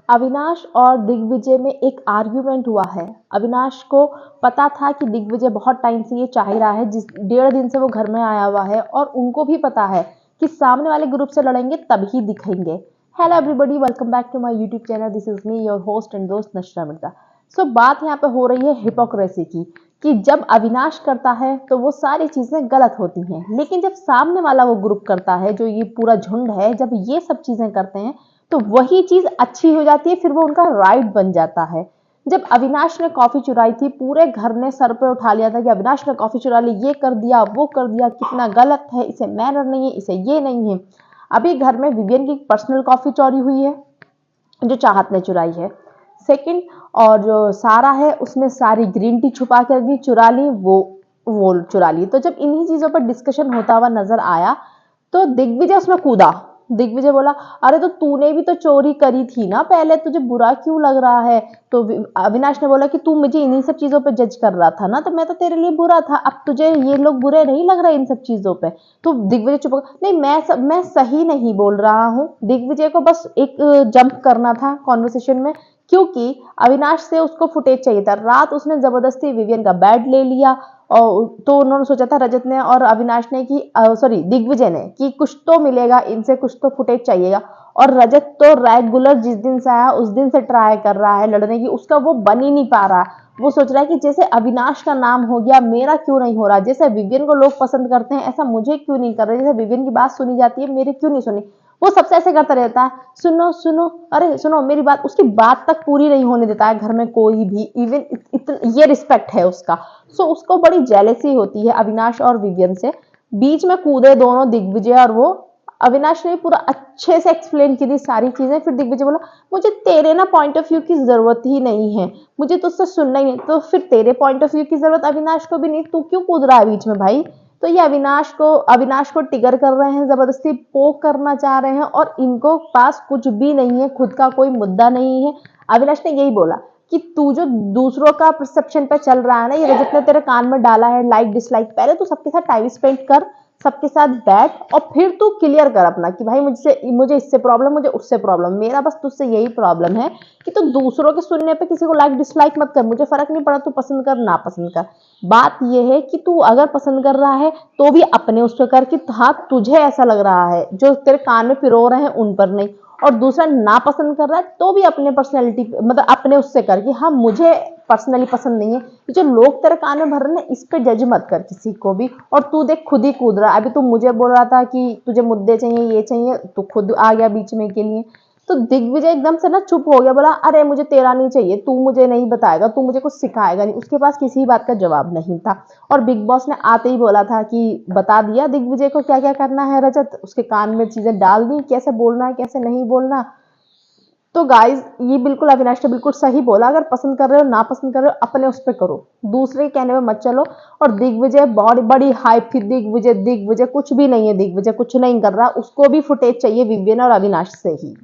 अविनाश और दिग्विजय में एक आर्ग्यूमेंट हुआ है। अविनाश को पता था कि दिग्विजय बहुत टाइम से ये चाह रहा है, जिस 1.5 दिन से वो घर में आया हुआ है, और उनको भी पता है कि सामने वाले ग्रुप से लड़ेंगे तभी दिखेंगे। Hello everybody, welcome back to my YouTube channel. This is me your host and दोस्त नशरा मिर्जा। सो बात यहाँ पे हो रही है हिपोक्रेसी की, कि जब अविनाश करता है तो वो सारी चीजें गलत होती हैं, लेकिन जब सामने वाला वो ग्रुप करता है, जो ये पूरा झुंड है, जब ये सब चीजें करते हैं तो वही चीज अच्छी हो जाती है, फिर वो उनका राइट बन जाता है। जब अविनाश ने कॉफी चुराई थी, पूरे घर ने सर पे उठा लिया था कि अविनाश ने कॉफी चुरा ली, ये कर दिया, वो कर दिया, कितना गलत है, इसे मैनर नहीं है, इसे ये नहीं है। अभी घर में विवियन की पर्सनल कॉफी चोरी हुई है, जो चाहत ने चुराई है। सेकंड, और जो सारा है उसने सारी ग्रीन टी छुपा कर दी, चुरा ली, वो चुरा ली। तो जब इन्हीं चीजों पर डिस्कशन होता हुआ नजर आया तो दिग्विजय उसमें कूदा। दिग्विजय बोला, अरे तो तूने भी तो चोरी करी थी ना, पहले तुझे बुरा क्यों लग रहा है? तो अविनाश ने बोला कि तू मुझे इन्हीं सब चीजों पे जज कर रहा था ना, तो मैं तो तेरे लिए बुरा था, अब तुझे ये लोग बुरे नहीं लग रहे इन सब चीजों पे? तो दिग्विजय चुप हो गया। नहीं, मैं सही नहीं बोल रहा हूँ। दिग्विजय को बस एक जंप करना था कॉन्वर्सेशन में, क्योंकि अविनाश से उसको फुटेज चाहिए था। रात उसने जबरदस्ती विवियन का बेड ले लिया, और तो उन्होंने सोचा था, रजत ने और अविनाश ने कि सॉरी दिग्विजय ने, कि कुछ तो मिलेगा इनसे, कुछ तो फुटेज चाहिएगा। और रजत तो रेगुलर जिस दिन से आया उस दिन से ट्राई कर रहा है लड़ने की, उसका वो बन ही नहीं पा रहा। वो सोच रहा है कि जैसे अविनाश का नाम हो गया, मेरा क्यों नहीं हो रहा? जैसे विवियन को लोग पसंद करते हैं, ऐसा मुझे क्यों नहीं कर रहे? जैसे विवियन की बात सुनी जाती है, मेरी क्यों नहीं सुनी? वो सबसे ऐसे करता रहता है, सुनो सुनो, अरे सुनो मेरी बात। उसकी बात तक पूरी नहीं होने देता है घर में कोई भी, इवन ये रिस्पेक्ट है उसका। सो उसको बड़ी जेलेसी होती है अविनाश और विवियन से। बीच में कूदे दोनों, दिग्विजय और वो। अविनाश ने पूरा अच्छे से एक्सप्लेन की थी सारी चीजें। फिर दिग्विजय बोला, मुझे तेरे ना पॉइंट ऑफ व्यू की जरूरत ही नहीं है, मुझे तुझसे सुनना ही नहीं। तो फिर तेरे पॉइंट ऑफ व्यू की जरूरत अविनाश को भी नहीं, तू क्यों कूद रहा है बीच में भाई? तो ये अविनाश को टिगर कर रहे हैं, जबरदस्ती पोक करना चाह रहे हैं, और इनको पास कुछ भी नहीं है, खुद का कोई मुद्दा नहीं है। अविनाश ने यही बोला कि तू जो दूसरों का परसेप्शन पे चल रहा है ना, ये रजत ने तेरे कान में डाला है, लाइक डिसलाइक, पहले तू सबके साथ टाइम स्पेंड कर, सबके साथ बैठ, और फिर तू क्लियर कर अपना कि भाई मुझे इससे प्रॉब्लम, मुझे उससे प्रॉब्लम। मेरा बस तुझसे यही प्रॉब्लम है कि तू दूसरों के सुनने पे किसी को लाइक डिसलाइक मत कर, मुझे फर्क नहीं पड़ा, तू पसंद कर ना पसंद कर। बात यह है कि तू अगर पसंद कर रहा है तो भी अपने उस पर कर, कि हाँ तुझे ऐसा लग रहा है, जो तेरे कान में पिरो रहे हैं उन पर नहीं। और दूसरा, ना पसंद कर रहा है तो भी अपने पर्सनैलिटी, मतलब अपने उससे कर, कि हाँ मुझे पर्सनली पसंद नहीं है। जो लोग तेरे कान में भर रहे हैं इस पे जज मत कर किसी को भी। और तू देख, खुद ही कूद रहा है। अभी तू मुझे बोल रहा था कि तुझे मुद्दे चाहिए, ये चाहिए, तू खुद आ गया बीच में के लिए। तो दिग्विजय एकदम से ना चुप हो गया, बोला, अरे मुझे तेरा नहीं चाहिए, तू मुझे नहीं बताएगा, तू मुझे कुछ सिखाएगा नहीं। उसके पास किसी बात का जवाब नहीं था। और बिग बॉस ने आते ही बोला था कि बता दिया दिग्विजय को क्या क्या करना है। रजत उसके कान में चीजें डाल दी, कैसे बोलना है कैसे नहीं बोलना। तो गाइज, ये बिल्कुल अविनाश ने बिल्कुल सही बोला। अगर पसंद कर रहे हो, ना पसंद कर रहे हो, अपने उस पर करो, दूसरे के कहने में मत चलो। और दिग्विजय बड़ी बड़ी हाइप, फिर दिग्विजय कुछ भी नहीं है, दिग्विजय कुछ नहीं कर रहा, उसको भी फुटेज चाहिए विवियन और अविनाश से ही।